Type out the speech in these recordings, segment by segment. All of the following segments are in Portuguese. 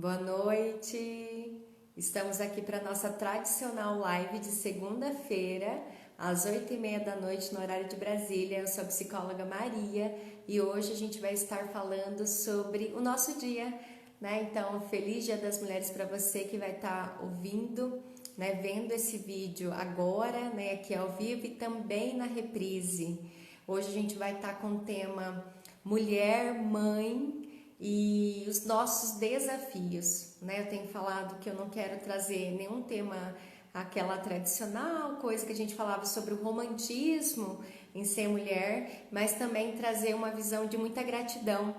Boa noite! Estamos aqui para nossa tradicional live de segunda-feira, às 8h30 da noite, no horário de Brasília. Eu sou a psicóloga Maria e hoje a gente vai estar falando sobre o nosso dia, né? Então, feliz Dia das Mulheres para você que vai estar ouvindo, né? Vendo esse vídeo agora, né? Aqui ao vivo e também na reprise. Hoje a gente vai estar com o tema Mulher, Mãe e os nossos desafios, né? Eu tenho falado que eu não quero trazer nenhum tema aquela tradicional, coisa que a gente falava sobre o romantismo em ser mulher, mas também trazer uma visão de muita gratidão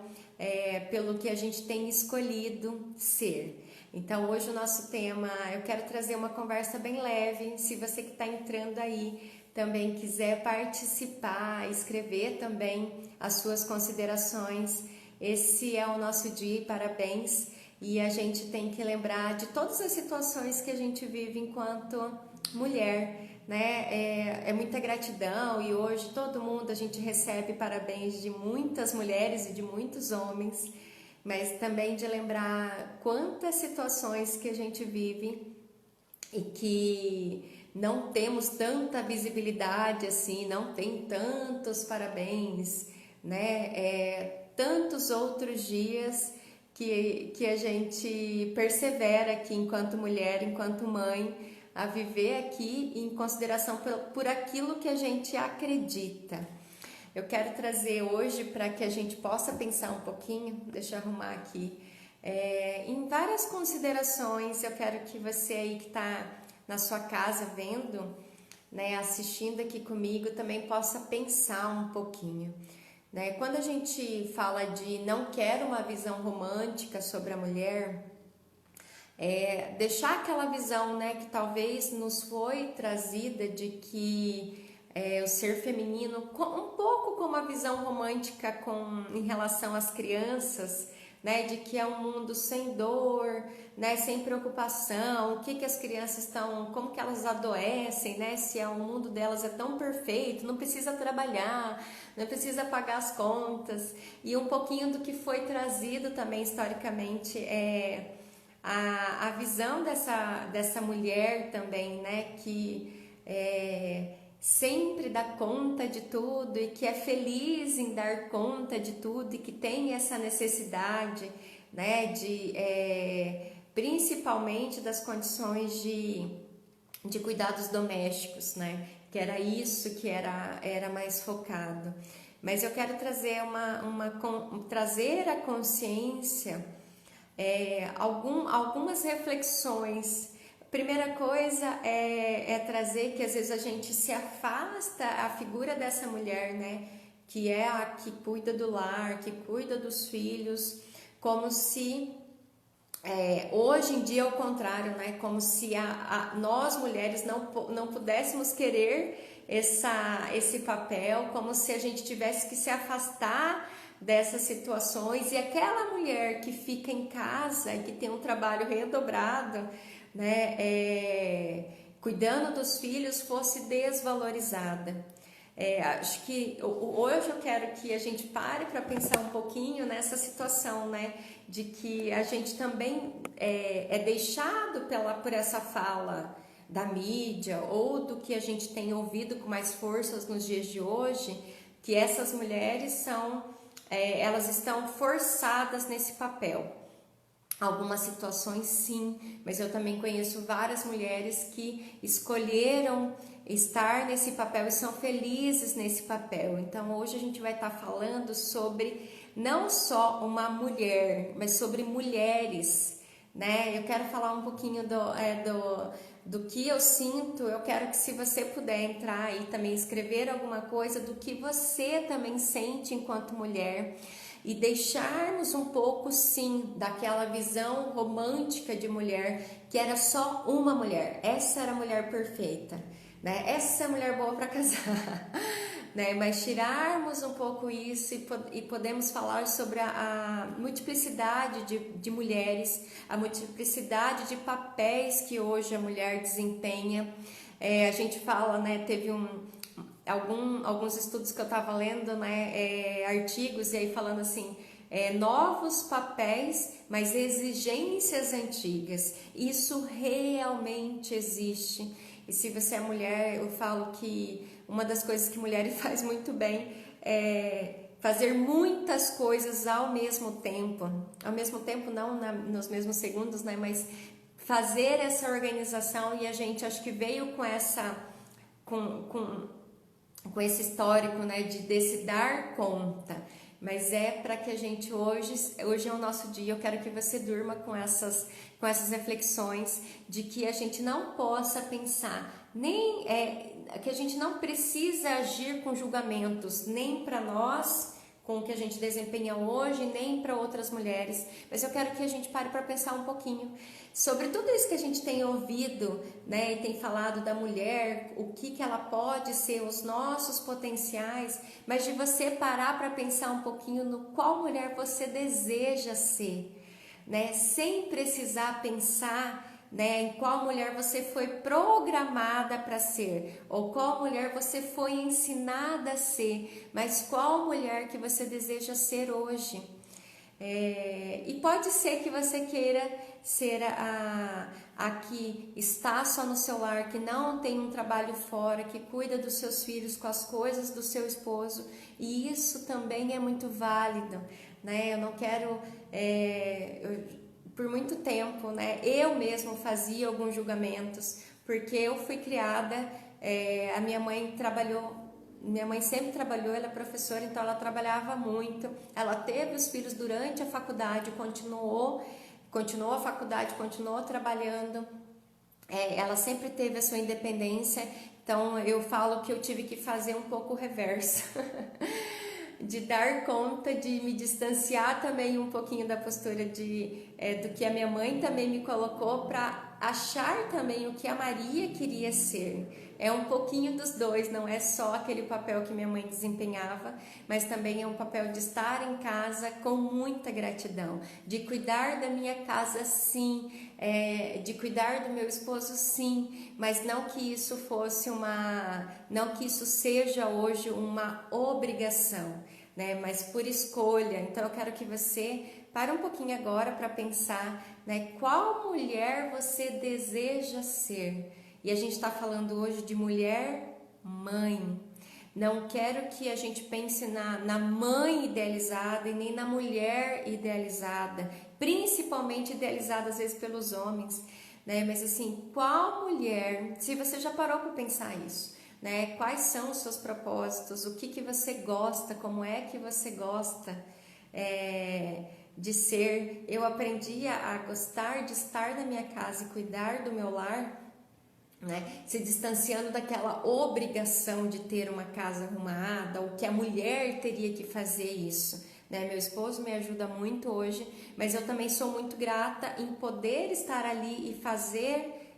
pelo que a gente tem escolhido ser. Então hoje o nosso tema, eu quero trazer uma conversa bem leve. Se você que está entrando aí também quiser participar, escrever também as suas considerações, esse é o nosso dia, parabéns. E a gente tem que lembrar de todas as situações que a gente vive enquanto mulher, né? É muita gratidão e hoje todo mundo, a gente recebe parabéns de muitas mulheres e de muitos homens, mas também de lembrar quantas situações que a gente vive e que não temos tanta visibilidade assim, não tem tantos parabéns, né? Tantos outros dias que a gente persevera aqui enquanto mulher, enquanto mãe, a viver aqui em consideração por aquilo que a gente acredita. Eu quero trazer hoje para que a gente possa pensar um pouquinho, deixa eu arrumar aqui, em várias considerações. Eu quero que você aí que está na sua casa vendo, né, assistindo aqui comigo, também possa pensar um pouquinho. Né? Quando a gente fala de não quero uma visão romântica sobre a mulher, deixar aquela visão, né, que talvez nos foi trazida de que o ser feminino, um pouco como a visão romântica em relação às crianças, né, de que é um mundo sem dor, né, sem preocupação, o que as crianças estão, como que elas adoecem, né, se o mundo delas é tão perfeito, não precisa trabalhar, não precisa pagar as contas, e um pouquinho do que foi trazido também historicamente a visão dessa mulher também, né, que sempre dá conta de tudo e que é feliz em dar conta de tudo e que tem essa necessidade, né, principalmente das condições de cuidados domésticos, né, que era isso que era mais focado. Mas eu quero trazer trazer a consciência, algumas reflexões. Primeira coisa é trazer que às vezes a gente se afasta a figura dessa mulher, né? Que é a que cuida do lar, que cuida dos filhos, como se hoje em dia é o contrário, né? Como se nós mulheres não pudéssemos querer esse papel, como se a gente tivesse que se afastar dessas situações, e aquela mulher que fica em casa e que tem um trabalho redobrado, né, cuidando dos filhos, fosse desvalorizada. Acho que hoje eu quero que a gente pare para pensar um pouquinho nessa situação, né, de que a gente também é deixado por essa fala da mídia ou do que a gente tem ouvido com mais forças nos dias de hoje, que essas mulheres elas estão forçadas nesse papel. Algumas situações sim, mas eu também conheço várias mulheres que escolheram estar nesse papel e são felizes nesse papel. Então hoje a gente vai estar falando sobre não só uma mulher, mas sobre mulheres, né? Eu quero falar um pouquinho do que eu sinto. Eu quero que, se você puder entrar aí também, escrever alguma coisa do que você também sente enquanto mulher, e deixarmos um pouco sim daquela visão romântica de mulher, que era só uma mulher, essa era a mulher perfeita, né? Essa é a mulher boa para casar. Né? Mas tirarmos um pouco isso e podemos falar sobre a multiplicidade de mulheres, a multiplicidade de papéis que hoje a mulher desempenha. A gente fala, né, teve alguns estudos que eu estava lendo, né, artigos, e aí falando assim, novos papéis, mas exigências antigas. Isso realmente existe. E se você é mulher, eu falo que uma das coisas que mulher faz muito bem é fazer muitas coisas ao mesmo tempo não nos mesmos segundos, né? Mas fazer essa organização, e a gente acho que veio com essa com esse histórico, né, de se dar conta, mas é para que a gente hoje é o nosso dia. Eu quero que você durma com essas reflexões de que a gente não possa pensar, nem que a gente não precisa agir com julgamentos, nem para nós, com o que a gente desempenha hoje, nem para outras mulheres, mas eu quero que a gente pare para pensar um pouquinho sobre tudo isso que a gente tem ouvido, né, e tem falado da mulher, o que ela pode ser, os nossos potenciais, mas de você parar para pensar um pouquinho no qual mulher você deseja ser, né, sem precisar pensar, né, em qual mulher você foi programada para ser, ou qual mulher você foi ensinada a ser, mas qual mulher que você deseja ser hoje. E pode ser que você queira ser a que está só no seu lar, que não tem um trabalho fora, que cuida dos seus filhos com as coisas do seu esposo, e isso também é muito válido, né? Eu não quero... por muito tempo, né, eu mesmo fazia alguns julgamentos, porque eu fui criada, a minha mãe sempre trabalhou, ela é professora, então ela trabalhava muito, ela teve os filhos durante a faculdade, continuou a faculdade, continuou trabalhando, ela sempre teve a sua independência, então eu falo que eu tive que fazer um pouco o reverso. De dar conta, de me distanciar também um pouquinho da postura do que a minha mãe também me colocou, para achar também o que a Maria queria ser. É um pouquinho dos dois, não é só aquele papel que minha mãe desempenhava, mas também é um papel de estar em casa com muita gratidão, de cuidar da minha casa, sim, de cuidar do meu esposo, sim, mas não que isso seja hoje uma obrigação, né? Mas por escolha. Então eu quero que você pare um pouquinho agora para pensar, né, qual mulher você deseja ser. E a gente está falando hoje de mulher mãe. Não quero que a gente pense na mãe idealizada e nem na mulher idealizada, principalmente idealizada às vezes pelos homens, né? Mas assim, qual mulher, se você já parou para pensar isso, né? Quais são os seus propósitos, o que você gosta, como é que você gosta de ser. Eu aprendi a gostar de estar na minha casa e cuidar do meu lar, né? Se distanciando daquela obrigação de ter uma casa arrumada, ou que a mulher teria que fazer isso, né? Meu esposo me ajuda muito hoje, mas eu também sou muito grata em poder estar ali e fazer,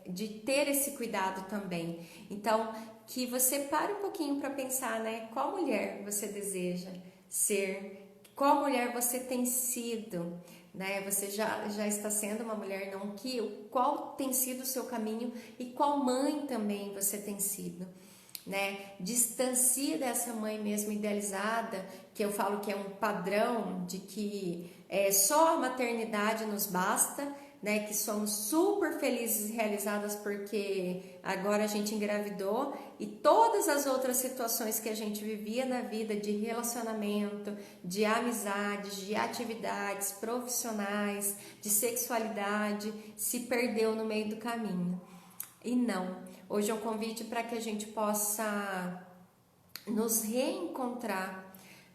de ter esse cuidado também. Então, que você pare um pouquinho para pensar, né? Qual mulher você deseja ser, qual mulher você tem sido, né? Você já está sendo uma mulher, não que, qual tem sido o seu caminho e qual mãe também você tem sido, né? Distancie dessa mãe mesmo idealizada, que eu falo que é um padrão de que só a maternidade nos basta, né? Que somos super felizes e realizadas porque agora a gente engravidou, e todas as outras situações que a gente vivia na vida, de relacionamento, de amizades, de atividades profissionais, de sexualidade, se perdeu no meio do caminho. E não, hoje é um convite para que a gente possa nos reencontrar,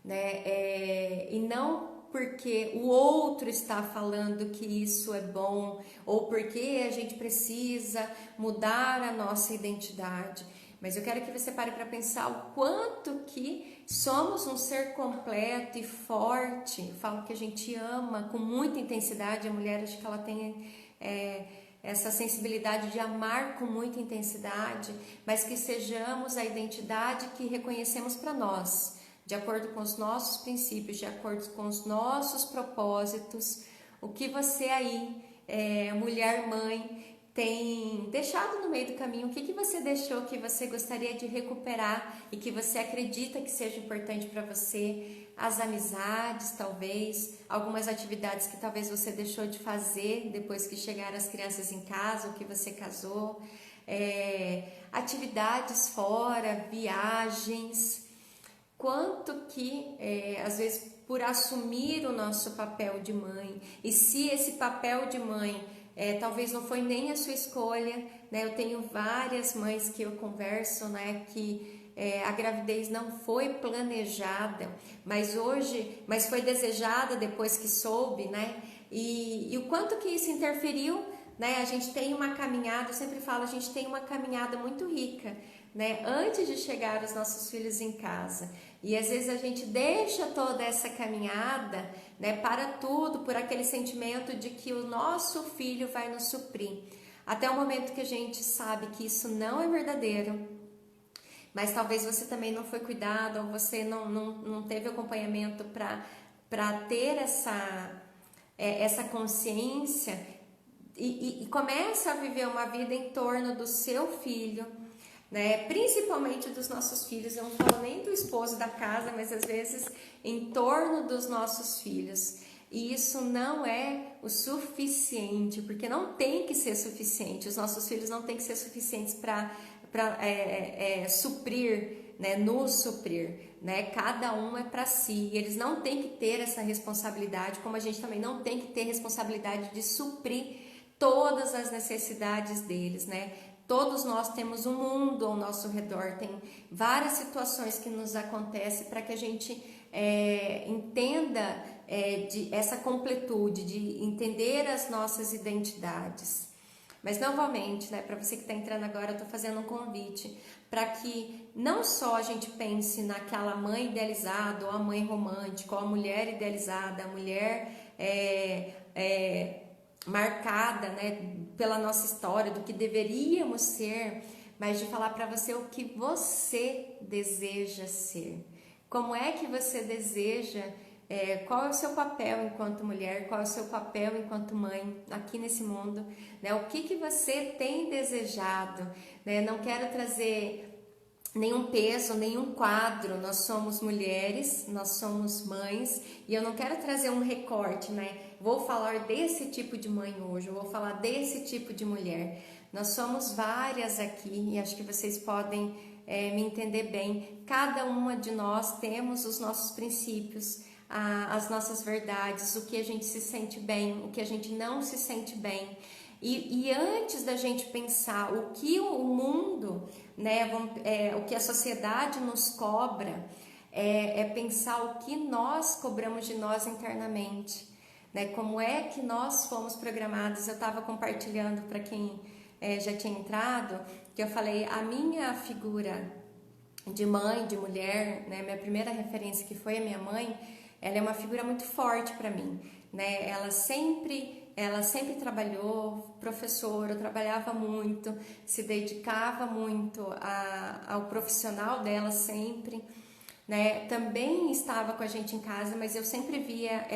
né? E não porque o outro está falando que isso é bom, ou porque a gente precisa mudar a nossa identidade, mas eu quero que você pare para pensar o quanto que somos um ser completo e forte. Eu falo que a gente ama com muita intensidade, a mulher, acho que ela tem essa sensibilidade de amar com muita intensidade, mas que sejamos a identidade que reconhecemos para nós, de acordo com os nossos princípios, de acordo com os nossos propósitos. O que você aí, mulher mãe, tem deixado no meio do caminho? O que você deixou que você gostaria de recuperar e que você acredita que seja importante para você? As amizades, talvez, algumas atividades que talvez você deixou de fazer depois que chegaram as crianças em casa ou que você casou, atividades fora, viagens. Quanto que, às vezes, por assumir o nosso papel de mãe, e se esse papel de mãe talvez não foi nem a sua escolha, né? Eu tenho várias mães que eu converso, né, que a gravidez não foi planejada, mas foi desejada depois que soube, né? E o quanto que isso interferiu, né? A gente tem uma caminhada, eu sempre falo, a gente tem uma caminhada muito rica, né? Antes de chegar os nossos filhos em casa. E às vezes a gente deixa toda essa caminhada, né, para tudo, por aquele sentimento de que o nosso filho vai nos suprir. Até o momento que a gente sabe que isso não é verdadeiro, mas talvez você também não foi cuidado, ou você não teve acompanhamento para ter essa consciência e começa a viver uma vida em torno do seu filho, né? Principalmente dos nossos filhos. Eu não falo nem do esposo da casa, mas às vezes em torno dos nossos filhos. E isso não é o suficiente, porque não tem que ser suficiente. Os nossos filhos não têm que ser suficientes para suprir, né? Nos suprir, né? Cada um é para si. Eles não têm que ter essa responsabilidade, como a gente também não tem que ter responsabilidade de suprir todas as necessidades deles, né? Todos nós temos um mundo ao nosso redor, tem várias situações que nos acontecem para que a gente entenda essa completude, de entender as nossas identidades. Mas novamente, né, para você que está entrando agora, eu estou fazendo um convite para que não só a gente pense naquela mãe idealizada, ou a mãe romântica, ou a mulher idealizada, a mulher marcada, né, pela nossa história, do que deveríamos ser, mas de falar para você o que você deseja ser. Como é que você deseja, qual é o seu papel enquanto mulher, qual é o seu papel enquanto mãe aqui nesse mundo, né? O que você tem desejado, né? Não quero trazer nenhum peso, nenhum quadro. Nós somos mulheres, nós somos mães, e eu não quero trazer um recorte, né? Vou falar desse tipo de mãe hoje, eu vou falar desse tipo de mulher. Nós somos várias aqui e acho que vocês podem me entender bem. Cada uma de nós temos os nossos princípios, as nossas verdades, o que a gente se sente bem, o que a gente não se sente bem. E antes da gente pensar o que o mundo, né, o que a sociedade nos cobra, pensar o que nós cobramos de nós internamente, né? Como é que nós fomos programados. Eu estava compartilhando para quem já tinha entrado, que eu falei, a minha figura de mãe, de mulher, né, minha primeira referência, que foi a minha mãe, ela é uma figura muito forte para mim, né? Ela sempre trabalhou, professora, trabalhava muito, se dedicava muito ao profissional dela sempre, né? Também estava com a gente em casa, mas eu sempre via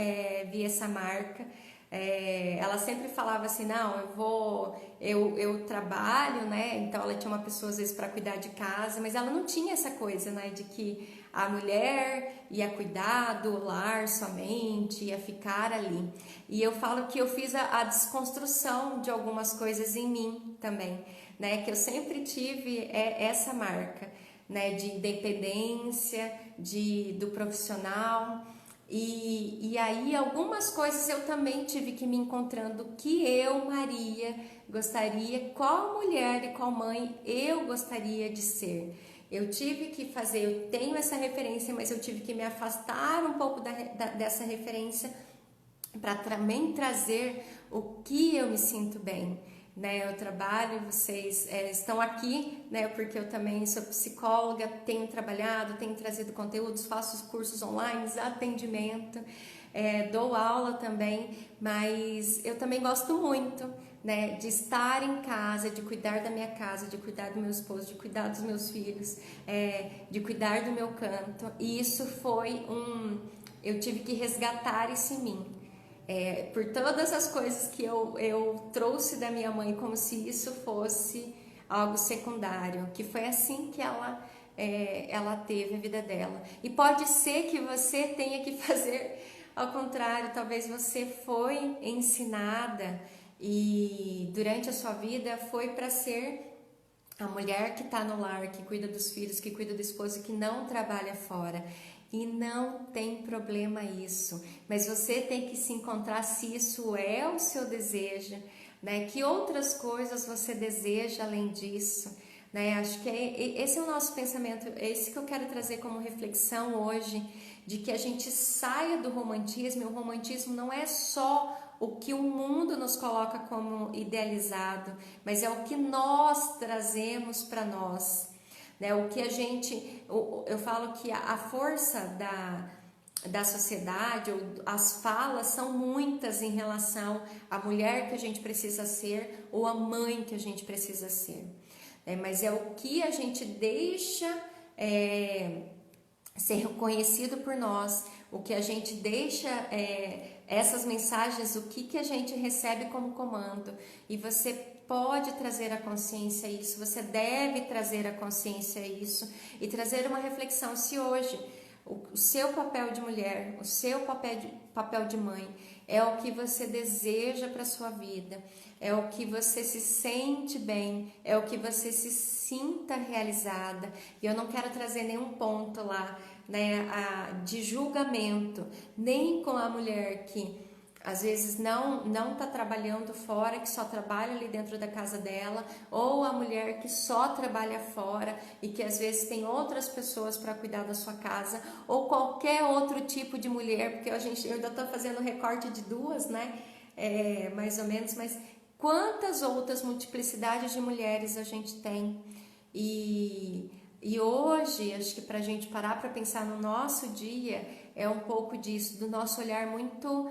essa marca. Ela sempre falava assim, não, eu trabalho, né? Então ela tinha uma pessoa às vezes para cuidar de casa, mas ela não tinha essa coisa, né, de que a mulher ia cuidar do lar somente, ia ficar ali. E eu falo que eu fiz a desconstrução de algumas coisas em mim também, né? Que eu sempre tive essa marca, né? De independência, do profissional. E aí algumas coisas eu também tive que me encontrando que eu, Maria, gostaria, qual mulher e qual mãe eu gostaria de ser. Eu tive que fazer, eu tenho essa referência, mas eu tive que me afastar um pouco dessa referência para também trazer o que eu me sinto bem, né? Eu trabalho, vocês estão aqui, né? Porque eu também sou psicóloga, tenho trabalhado, tenho trazido conteúdos, faço cursos online, atendimento, dou aula também, mas eu também gosto muito, né, de estar em casa, de cuidar da minha casa, de cuidar do meu esposo, de cuidar dos meus filhos, de cuidar do meu canto. E isso foi eu tive que resgatar isso em mim, por todas as coisas que eu trouxe da minha mãe, como se isso fosse algo secundário, que foi assim que ela teve a vida dela. E pode ser que você tenha que fazer ao contrário, talvez você foi ensinada e durante a sua vida foi para ser a mulher que está no lar, que cuida dos filhos, que cuida do esposo e que não trabalha fora. E não tem problema isso, mas você tem que se encontrar se isso é o seu desejo, né? Que outras coisas você deseja além disso, né? Acho que esse é o nosso pensamento, é esse que eu quero trazer como reflexão hoje, de que a gente saia do romantismo, e o romantismo não é só o que o mundo nos coloca como idealizado, mas é o que nós trazemos para nós, né? O que a gente, eu falo que a força da sociedade, ou as falas são muitas em relação à mulher que a gente precisa ser ou à mãe que a gente precisa ser, né? Mas é o que a gente deixa ser reconhecido por nós, o que a gente deixa, essas mensagens, o que a gente recebe como comando. E você pode trazer a consciência a isso, você deve trazer a consciência a isso e trazer uma reflexão se hoje o seu papel de mulher, o seu papel de mãe é o que você deseja para a sua vida, é o que você se sente bem, é o que você se sinta realizada. E eu não quero trazer nenhum ponto lá, né, de julgamento, nem com a mulher que às vezes não está trabalhando fora, que só trabalha ali dentro da casa dela, ou a mulher que só trabalha fora e que às vezes tem outras pessoas para cuidar da sua casa, ou qualquer outro tipo de mulher, porque eu ainda estou fazendo recorte de duas, né? Mais ou menos, mas quantas outras multiplicidades de mulheres a gente tem? E hoje, acho que para a gente parar para pensar no nosso dia, é um pouco disso, do nosso olhar muito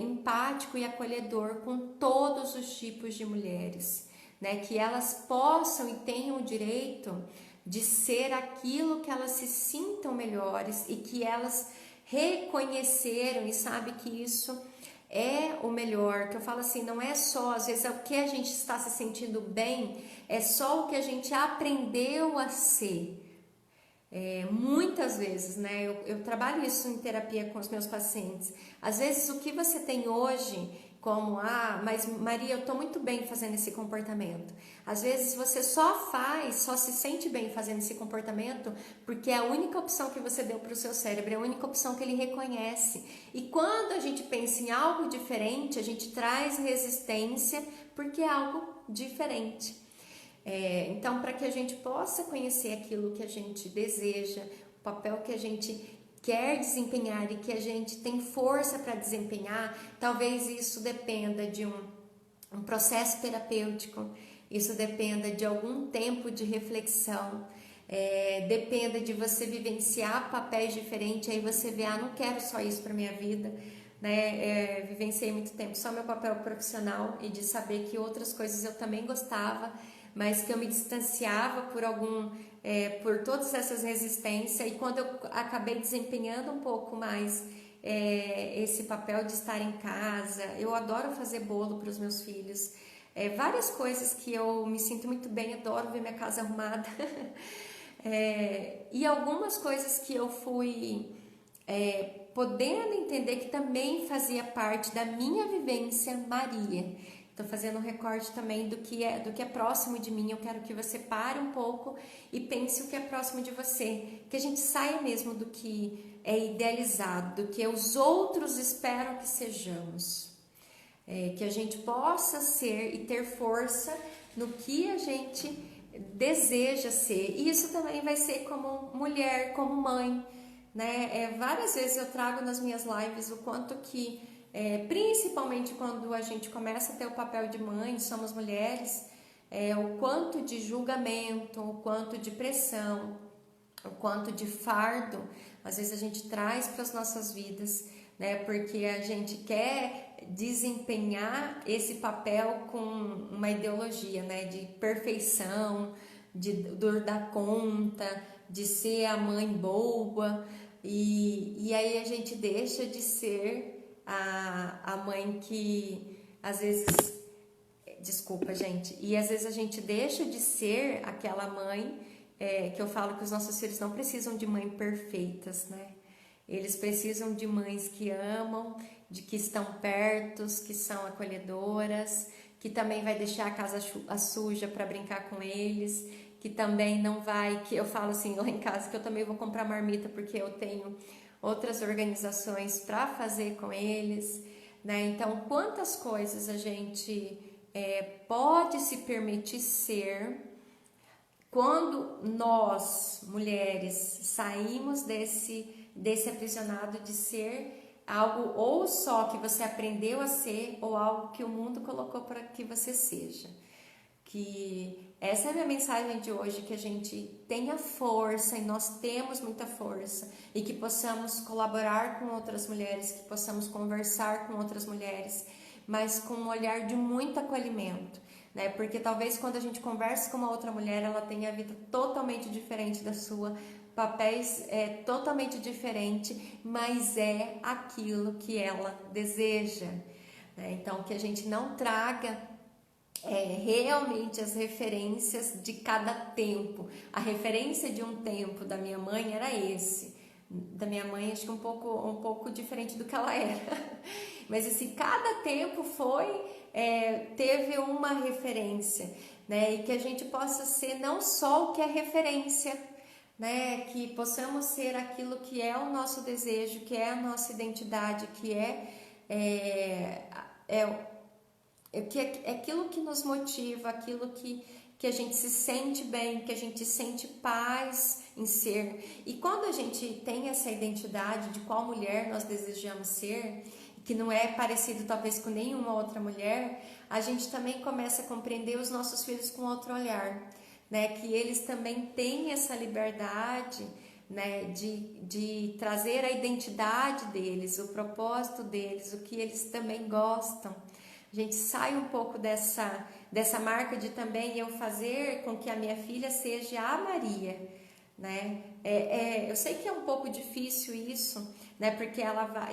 empático e acolhedor com todos os tipos de mulheres, né? Que elas possam e tenham o direito de ser aquilo que elas se sintam melhores e que elas reconheceram e sabem que isso é o melhor, que eu falo assim, não é só, às vezes é o que a gente está se sentindo bem, é só o que a gente aprendeu a ser. Muitas vezes, né, eu trabalho isso em terapia com os meus pacientes, às vezes o que você tem hoje, como, mas Maria, eu estou muito bem fazendo esse comportamento, às vezes você só se sente bem fazendo esse comportamento porque é a única opção que você deu para o seu cérebro, é a única opção que ele reconhece, e quando a gente pensa em algo diferente, a gente traz resistência porque é algo diferente. Então, para que a gente possa conhecer aquilo que a gente deseja, o papel que a gente quer desempenhar e que a gente tem força para desempenhar, talvez isso dependa de um processo terapêutico, isso dependa de algum tempo de reflexão, dependa de você vivenciar papéis diferentes, aí você vê, não quero só isso para minha vida, né? Vivenciei muito tempo só meu papel profissional e de saber que outras coisas eu também gostava, mas que eu me distanciava por todas essas resistências, e quando eu acabei desempenhando um pouco mais esse papel de estar em casa, eu adoro fazer bolo para os meus filhos, várias coisas que eu me sinto muito bem, adoro ver minha casa arrumada, e algumas coisas que eu fui podendo entender que também fazia parte da minha vivência Maria. Estou fazendo um recorte também do que é próximo de mim. Eu quero que você pare um pouco e pense o que é próximo de você. Que a gente saia mesmo do que é idealizado, do que os outros esperam que sejamos. Que a gente possa ser e ter força no que a gente deseja ser. E isso também vai ser como mulher, como mãe, né? Várias vezes eu trago nas minhas lives o quanto que principalmente quando a gente começa a ter o papel de mãe, somos mulheres, o quanto de julgamento, o quanto de pressão, o quanto de fardo, às vezes a gente traz para as nossas vidas, né? Porque a gente quer desempenhar esse papel com uma ideologia, né? De perfeição, de dar conta, de ser a mãe boa, e aí a gente deixa de ser a mãe que às vezes, desculpa, gente, e às vezes a gente deixa de ser aquela mãe que eu falo que os nossos filhos não precisam de mães perfeitas, né? Eles precisam de mães que amam, de que estão perto, que são acolhedoras, que também vai deixar a casa suja para brincar com eles, que também não vai, que eu falo assim lá em casa que eu também vou comprar marmita porque eu tenho outras organizações para fazer com eles, né? Então, quantas coisas a gente pode se permitir ser quando nós, mulheres, saímos desse aprisionado de ser algo ou só que você aprendeu a ser ou algo que o mundo colocou para que você seja. Que essa é a minha mensagem de hoje, que a gente tenha força, e nós temos muita força, e que possamos colaborar com outras mulheres, que possamos conversar com outras mulheres, mas com um olhar de muito acolhimento, né? Porque talvez quando a gente conversa com uma outra mulher, ela tenha a vida totalmente diferente da sua, papéis totalmente diferente, mas é aquilo que ela deseja, né? Então, que a gente não traga realmente as referências de cada tempo. A referência de um tempo da minha mãe era esse. Da minha mãe, acho que um pouco diferente do que ela era. Mas assim, cada tempo teve uma referência, né? E que a gente possa ser não só o que é referência, né? Que possamos ser aquilo que é o nosso desejo, que é a nossa identidade, que é aquilo que nos motiva, aquilo que a gente se sente bem, que a gente sente paz em ser. E quando a gente tem essa identidade de qual mulher nós desejamos ser, que não é parecido talvez com nenhuma outra mulher, a gente também começa a compreender os nossos filhos com outro olhar, né? Que eles também têm essa liberdade, né? De trazer a identidade deles, o propósito deles, o que eles também gostam. A gente sai um pouco dessa marca de também eu fazer com que a minha filha seja a Maria, né? Eu sei que é um pouco difícil isso, né? Porque ela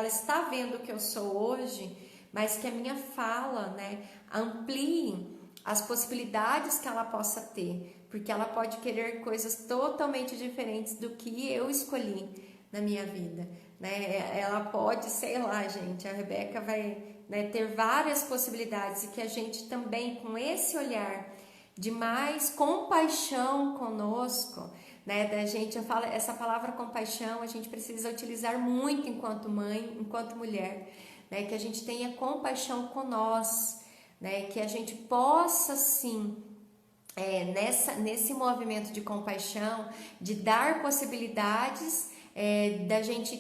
está vendo o que eu sou hoje, mas que a minha fala, né, amplie as possibilidades que ela possa ter, porque ela pode querer coisas totalmente diferentes do que eu escolhi na minha vida, né? Ela pode, sei lá, gente, a Rebeca vai, né, ter várias possibilidades, e que a gente também, com esse olhar de mais compaixão conosco, né, da gente, eu falo, essa palavra compaixão a gente precisa utilizar muito enquanto mãe, enquanto mulher, né, que a gente tenha compaixão com nós, né, que a gente possa sim nesse movimento de compaixão, de dar possibilidades, da gente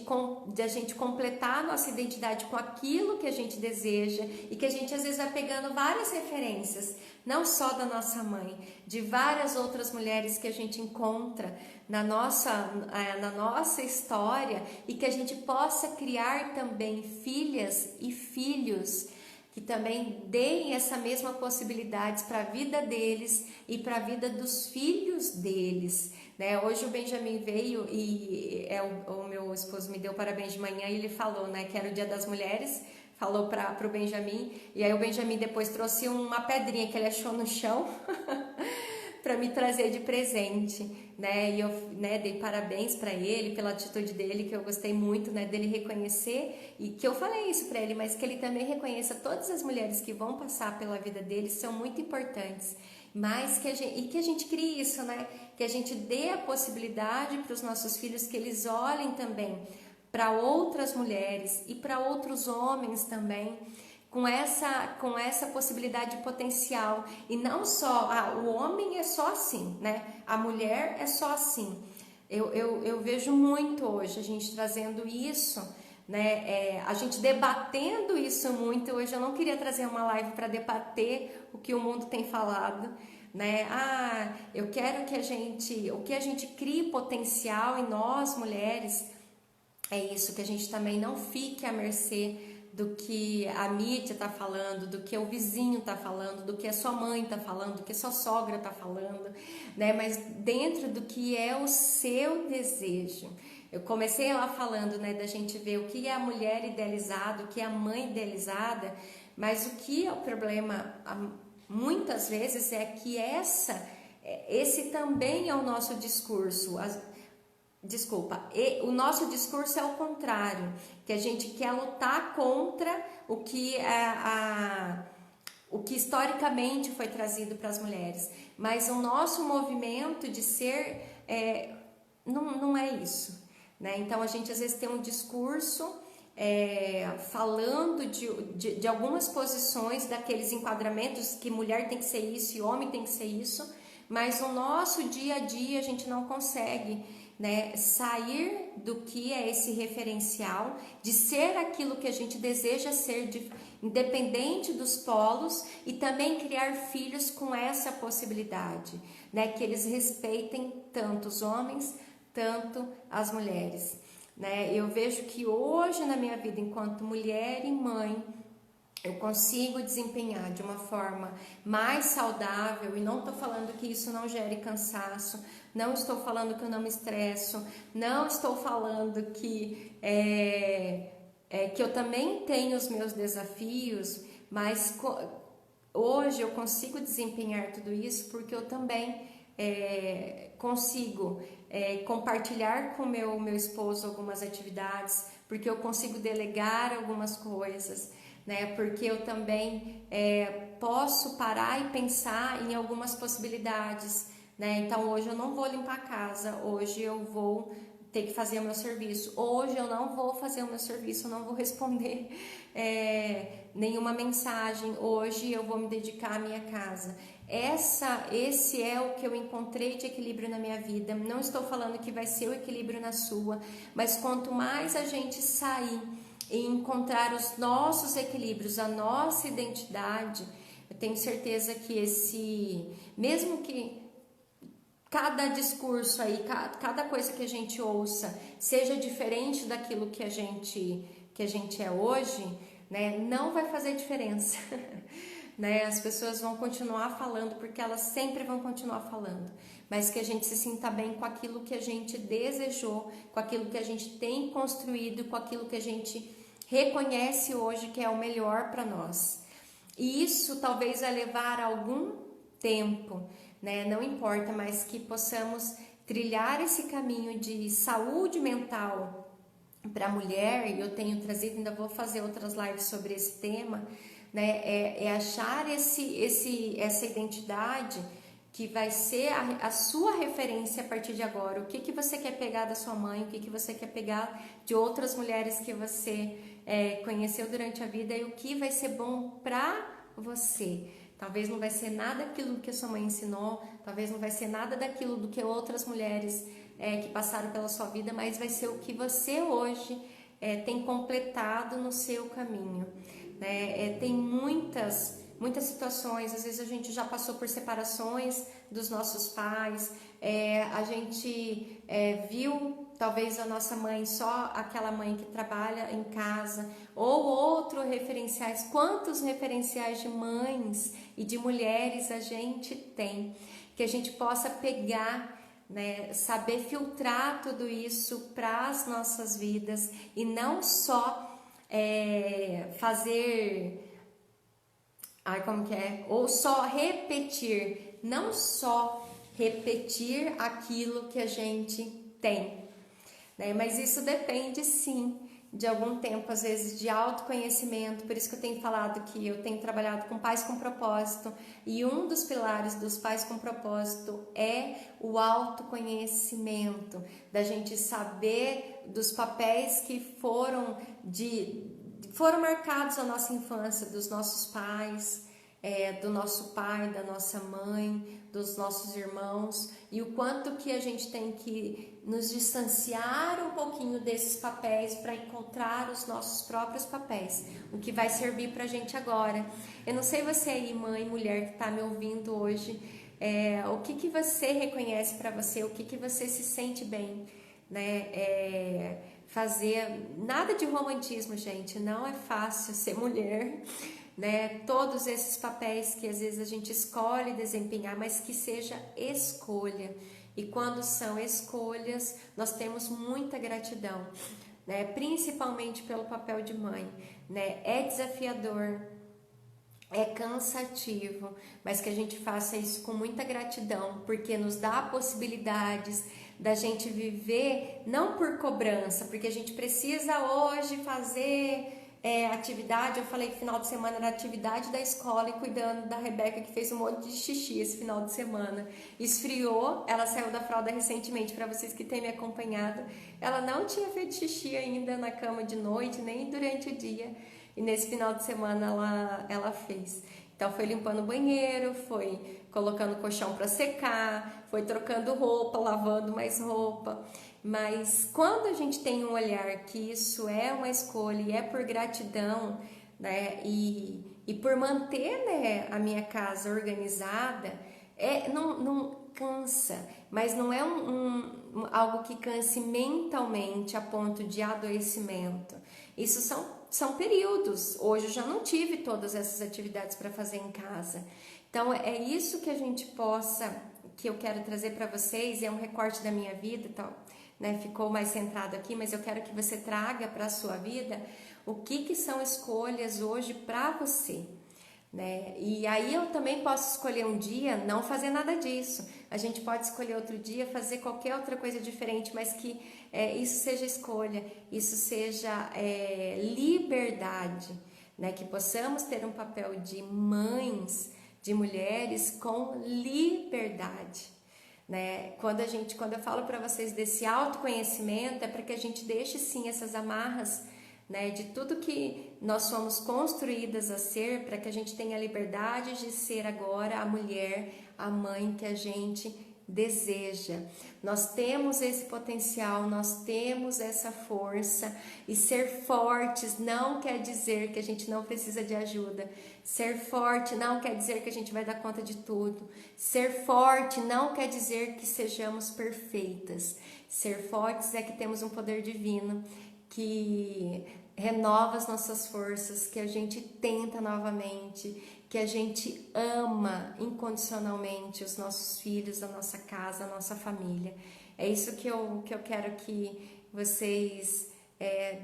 completar a nossa identidade com aquilo que a gente deseja, e que a gente às vezes vai pegando várias referências, não só da nossa mãe, de várias outras mulheres que a gente encontra na nossa história, e que a gente possa criar também filhas e filhos que também deem essa mesma possibilidade para a vida deles e para a vida dos filhos deles, né? Hoje o Benjamin veio e o meu esposo me deu parabéns de manhã, e ele falou, né, que era o Dia das Mulheres, falou para o Benjamin, e aí o Benjamin depois trouxe uma pedrinha que ele achou no chão para me trazer de presente, né? E eu, né, dei parabéns para ele pela atitude dele, que eu gostei muito, né, dele reconhecer, e que eu falei isso para ele, mas que ele também reconheça todas as mulheres que vão passar pela vida dele, são muito importantes, mas que a gente crie isso, né? Que a gente dê a possibilidade para os nossos filhos, que eles olhem também para outras mulheres e para outros homens também, com essa possibilidade potencial, e não só o homem é só assim, né? A mulher é só assim. Eu vejo muito hoje a gente trazendo isso, né? A gente debatendo isso muito. Hoje eu não queria trazer uma live para debater o que o mundo tem falado, né? Eu quero que o que a gente crie potencial em nós mulheres, é isso, que a gente também não fique à mercê do que a mídia está falando, do que o vizinho está falando, do que a sua mãe está falando, do que a sua sogra está falando, né? Mas dentro do que é o seu desejo, Eu comecei lá falando, né, da gente ver o que é a mulher idealizada, o que é a mãe idealizada, mas o que é o problema muitas vezes é que esse também é o nosso discurso. O nosso discurso é o contrário, que a gente quer lutar contra o que o que historicamente foi trazido para as mulheres, mas o nosso movimento de ser não é isso, né? Então a gente às vezes tem um discurso falando de algumas posições, daqueles enquadramentos que mulher tem que ser isso e homem tem que ser isso, mas no nosso dia a dia a gente não consegue, né, sair do que é esse referencial de ser aquilo que a gente deseja ser, independente dos polos, e também criar filhos com essa possibilidade, né, que eles respeitem tanto os homens, tanto as mulheres, né? Eu vejo que hoje na minha vida, enquanto mulher e mãe, eu consigo desempenhar de uma forma mais saudável, e não estou falando que isso não gere cansaço, não estou falando que eu não me estresso, não estou falando que eu também tenho os meus desafios, mas hoje eu consigo desempenhar tudo isso porque eu também consigo compartilhar com meu esposo algumas atividades, porque eu consigo delegar algumas coisas, né? Porque eu também posso parar e pensar em algumas possibilidades, né? Então hoje eu não vou limpar a casa, hoje eu vou ter que fazer o meu serviço, hoje eu não vou fazer o meu serviço, eu não vou responder nenhuma mensagem, hoje eu vou me dedicar à minha casa. Esse é o que eu encontrei de equilíbrio na minha vida. Não estou falando que vai ser o equilíbrio na sua, mas quanto mais a gente sair e encontrar os nossos equilíbrios, a nossa identidade, eu tenho certeza que mesmo que cada discurso aí, cada coisa que a gente ouça seja diferente daquilo que a gente é hoje, né, não vai fazer diferença. Né? As pessoas vão continuar falando porque elas sempre vão continuar falando, mas que a gente se sinta bem com aquilo que a gente desejou, com aquilo que a gente tem construído, com aquilo que a gente reconhece hoje que é o melhor para nós. E isso talvez vai levar algum tempo, né? Não importa, mas que possamos trilhar esse caminho de saúde mental para a mulher. E eu tenho trazido, ainda vou fazer outras lives sobre esse tema, né? Achar essa identidade que vai ser a sua referência a partir de agora. O que você quer pegar da sua mãe, o que você quer pegar de outras mulheres que você conheceu durante a vida, e o que vai ser bom para você. Talvez não vai ser nada daquilo que a sua mãe ensinou, talvez não vai ser nada daquilo do que outras mulheres que passaram pela sua vida, mas vai ser o que você hoje tem completado no seu caminho. Né? Tem muitas situações, às vezes a gente já passou por separações dos nossos pais, a gente viu talvez a nossa mãe só aquela mãe que trabalha em casa, ou outros referenciais. Quantos referenciais de mães e de mulheres a gente tem, que a gente possa pegar, né, saber filtrar tudo isso para as nossas vidas, e não só fazer, ou só repetir, não só repetir aquilo que a gente tem, né? Mas isso depende sim de algum tempo, às vezes de autoconhecimento. Por isso que eu tenho falado que eu tenho trabalhado com pais com propósito, e um dos pilares dos pais com propósito é o autoconhecimento, da gente saber dos papéis que foram marcados na nossa infância, dos nossos pais, do nosso pai, da nossa mãe, dos nossos irmãos, e o quanto que a gente tem que nos distanciar um pouquinho desses papéis para encontrar os nossos próprios papéis, o que vai servir para a gente agora. Eu não sei você aí, mãe, mulher que está me ouvindo hoje, o que você reconhece para você, o que você se sente bem, né? Fazer nada de romantismo, gente, não é fácil ser mulher, né? Todos esses papéis que às vezes a gente escolhe desempenhar, mas que seja escolha, E quando são escolhas, nós temos muita gratidão, né? Principalmente pelo papel de mãe, né? É desafiador, é cansativo, mas que a gente faça isso com muita gratidão, porque nos dá possibilidades da gente viver não por cobrança, porque a gente precisa hoje fazer atividade. Eu falei que final de semana era atividade da escola e cuidando da Rebeca, que fez um monte de xixi esse final de semana. Esfriou, ela saiu da fralda recentemente, para vocês que têm me acompanhado. Ela não tinha feito xixi ainda na cama de noite, nem durante o dia. E nesse final de semana ela fez. Então foi limpando o banheiro, foi colocando o colchão para secar, foi trocando roupa, lavando mais roupa. Mas quando a gente tem um olhar que isso é uma escolha e é por gratidão, né, e por manter, né, a minha casa organizada, não cansa, mas não é algo que canse mentalmente a ponto de adoecimento. Isso são períodos. Hoje eu já não tive todas essas atividades para fazer em casa. Então é isso que a gente que eu quero trazer para vocês, é um recorte da minha vida, tal, né? Ficou mais centrado aqui, mas eu quero que você traga para a sua vida o que são escolhas hoje para você, né? E aí eu também posso escolher um dia não fazer nada disso. A gente pode escolher outro dia fazer qualquer outra coisa diferente, mas que isso seja escolha, isso seja liberdade, né? Que possamos ter um papel de mães, de mulheres com liberdade, né? Quando eu falo para vocês desse autoconhecimento, é para que a gente deixe sim essas amarras, né, de tudo que nós somos construídas a ser, para que a gente tenha a liberdade de ser agora a mulher, a mãe que a gente deseja. Nós temos esse potencial, nós temos essa força, e ser fortes não quer dizer que a gente não precisa de ajuda. Ser forte não quer dizer que a gente vai dar conta de tudo. Ser forte não quer dizer que sejamos perfeitas. Ser fortes é que temos um poder divino que renova as nossas forças, que a gente tenta novamente, que a gente ama incondicionalmente os nossos filhos, a nossa casa, a nossa família. É isso que eu quero que vocês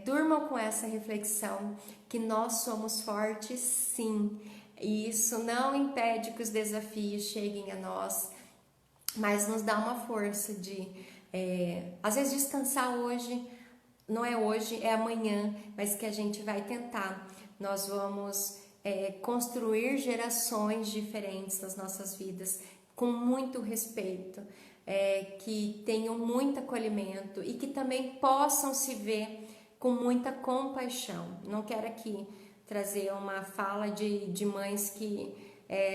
durmam com essa reflexão, que nós somos fortes sim, e isso não impede que os desafios cheguem a nós, mas nos dá uma força de, às vezes, descansar hoje. Não é hoje, é amanhã, mas que a gente vai tentar. Nós vamos construir gerações diferentes nas nossas vidas, com muito respeito, que tenham muito acolhimento e que também possam se ver com muita compaixão. Não quero aqui trazer uma fala de mães que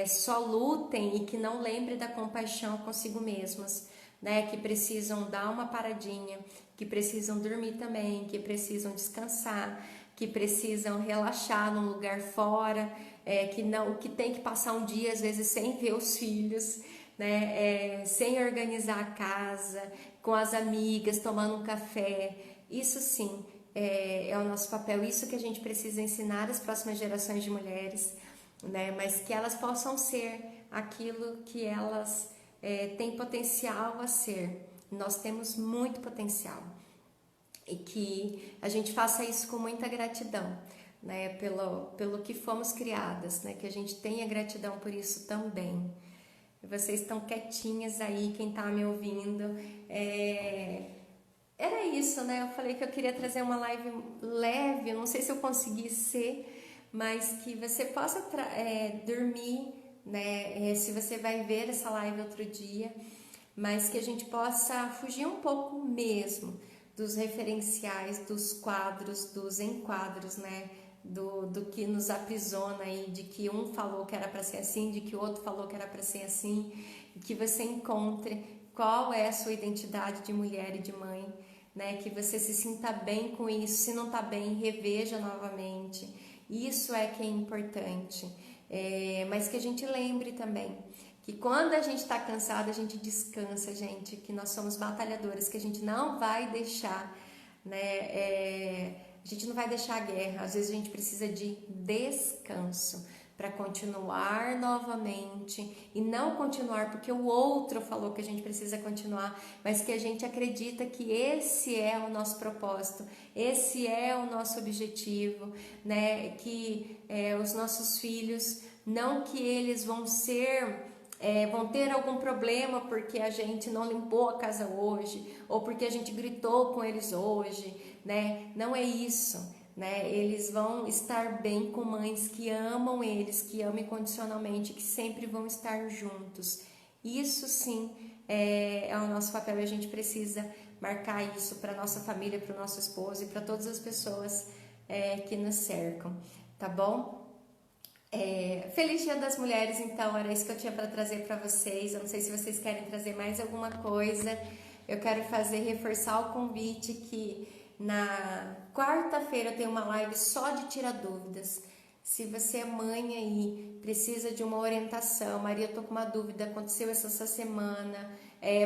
só lutem e que não lembrem da compaixão consigo mesmas, né, que precisam dar uma paradinha, que precisam dormir também, que precisam descansar, que precisam relaxar num lugar fora, que tem que passar um dia às vezes sem ver os filhos, né, sem organizar a casa, com as amigas, tomando um café. Isso sim é o nosso papel, isso que a gente precisa ensinar às próximas gerações de mulheres, né, mas que elas possam ser aquilo que elas tem potencial a ser. Nós temos muito potencial, e que a gente faça isso com muita gratidão, né, pelo que fomos criadas, né, que a gente tenha gratidão por isso também. Vocês estão quietinhas aí, quem tá me ouvindo, era isso, né? Eu falei que eu queria trazer uma live leve, não sei se eu consegui ser, mas que você possa dormir, né? Se você vai ver essa live outro dia, mas que a gente possa fugir um pouco mesmo dos referenciais, dos quadros, dos enquadros, né? Do que nos aprisiona aí, de que um falou que era para ser assim, de que o outro falou que era para ser assim, e que você encontre qual é a sua identidade de mulher e de mãe, né? Que você se sinta bem com isso. Se não está bem, reveja novamente. Isso é que é importante. Mas que a gente lembre também que quando a gente está cansado, a gente descansa, gente, que nós somos batalhadoras, que a gente não vai deixar, né? A gente não vai deixar a guerra. Às vezes a gente precisa de descanso, para continuar novamente, e não continuar porque o outro falou que a gente precisa continuar, mas que a gente acredita que esse é o nosso propósito, esse é o nosso objetivo, né? Que os nossos filhos, não que eles vão ter algum problema porque a gente não limpou a casa hoje, ou porque a gente gritou com eles hoje, né? Não é isso, né? Eles vão estar bem com mães que amam eles, que amam incondicionalmente, que sempre vão estar juntos. Isso sim é o nosso papel, e a gente precisa marcar isso para nossa família, para o nosso esposo e para todas as pessoas que nos cercam, tá bom? Feliz Dia das Mulheres, então, era isso que eu tinha para trazer para vocês. Eu não sei se vocês querem trazer mais alguma coisa. Eu quero reforçar o convite que na quarta-feira eu tenho uma live só de tirar dúvidas. Se você é mãe aí, precisa de uma orientação, Maria, eu tô com uma dúvida, aconteceu essa semana,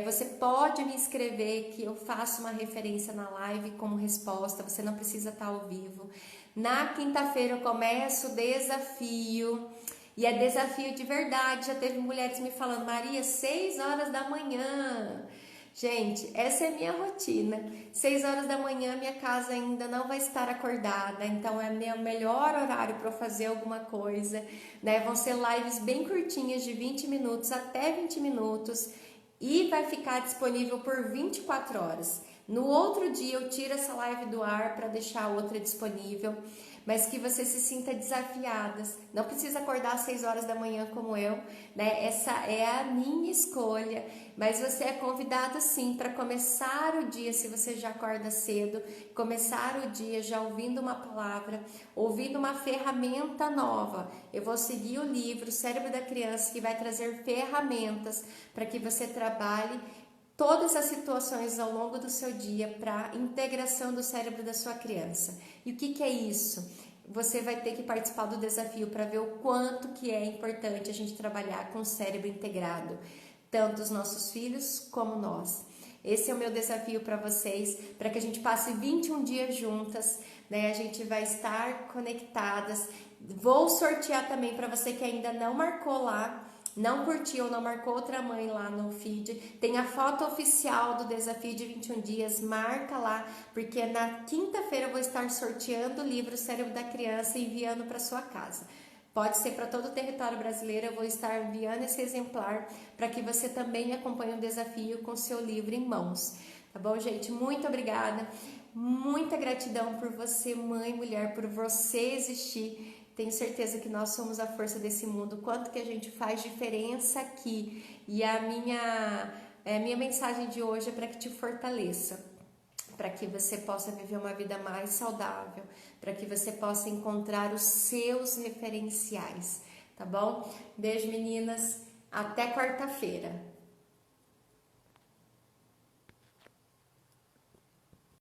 você pode me escrever que eu faço uma referência na live como resposta, você não precisa estar ao vivo. Na quinta-feira eu começo o desafio, e é desafio de verdade. Já teve mulheres me falando, Maria, 6 horas da manhã. Gente, essa é a minha rotina. 6 horas da manhã minha casa ainda não vai estar acordada, então é meu melhor horário para eu fazer alguma coisa, né? Vão ser lives bem curtinhas, de 20 minutos até 20 minutos, e vai ficar disponível por 24 horas. No outro dia eu tiro essa live do ar para deixar outra disponível, mas que você se sinta desafiadas. Não precisa acordar às 6 horas da manhã como eu, né? Essa é a minha escolha, mas você é convidado sim para começar o dia, se você já acorda cedo, começar o dia já ouvindo uma palavra, ouvindo uma ferramenta nova. Eu vou seguir o livro Cérebro da Criança, que vai trazer ferramentas para que você trabalhe todas as situações ao longo do seu dia para integração do cérebro da sua criança. E o que é isso? Você vai ter que participar do desafio para ver o quanto que é importante a gente trabalhar com o cérebro integrado, tanto os nossos filhos como nós. Esse é o meu desafio para vocês, para que a gente passe 21 dias juntas, né? A gente vai estar conectadas. Vou sortear também para você que ainda não marcou lá, não curtiu ou não marcou outra mãe lá no feed, tem a foto oficial do desafio de 21 dias, marca lá, porque na quinta-feira eu vou estar sorteando o livro Cérebro da Criança e enviando para sua casa. Pode ser para todo o território brasileiro, eu vou estar enviando esse exemplar para que você também acompanhe o desafio com seu livro em mãos. Tá bom, gente? Muito obrigada, muita gratidão por você, mãe, mulher, por você existir. Tenho certeza que nós somos a força desse mundo, quanto que a gente faz diferença aqui. E a minha mensagem de hoje é para que te fortaleça, para que você possa viver uma vida mais saudável, para que você possa encontrar os seus referenciais, tá bom? Beijo, meninas, até quarta-feira.